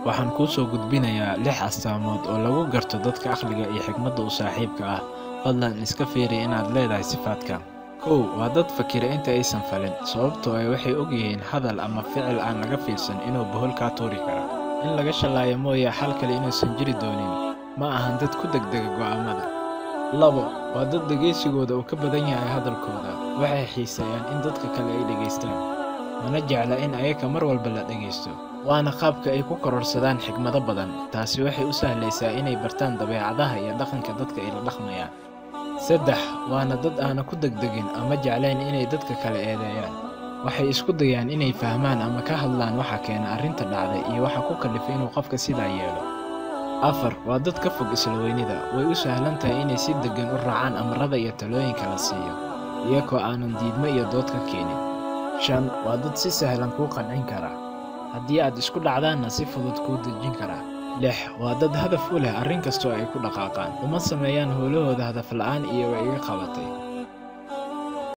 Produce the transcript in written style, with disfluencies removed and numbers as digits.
waxaan kuu soo gudbinayaa 6 astaamood oo lagu garto dadka aqliga iyo xigmadda u saaxiibka ah. Fadlan iska fiiri inaad leedahay sifaadkan. 1. Waa dad fakira inta aysan falin, sababtoo ah waxay ogyihiin hadal ama ficil aan laga fiirsan inuu bohol kaa tuuri karo. In laga shalaayo mooye xal kale inuusan jiri doonin. Ma ahan dad ku degdega go'aamada. 2. Waa dad dhegeysigooda uu ka badan yahay hadalkooda. Waxay xiiseeyaan in dadka kale ay dhegeystaan, mana jecla in ayaga mar walba la dhegeysto. Waana qaabka ay ku kororsadaan xigmado badan. Taasi waxay u sahlaysaa inay bartaan dabeecadaha iyo dhaqanka dadka ay la dhaqmayaan. 3. Waana dad aana ku degdegin ama jeclayn inay dadka kale eedeeyaan. Waxay isku dayaan inay fahmaan ama ka hadlaan waxa keena arrinta dhacday iyo waxa ku kalifay inuu qofka sidaa yeelo. 4. Waa dad ka fog isla weynida. Way u sahlan tahay inay si degan u raacaan amarada iyo talooyinka la siiyo, iyagoo aanan diidmo iyo dood ka keenin. 5. Waa dad si sahlan kuu qancin kara, haddii aad isku dhacdaanna si fudud kuu dejin kara. 6. Waa dad hadaf u leh arrin kastoo ay ku dhaqaaqaan. Uma sameeyaan howlahooda hadaf la'aan iyo way iga qabatay.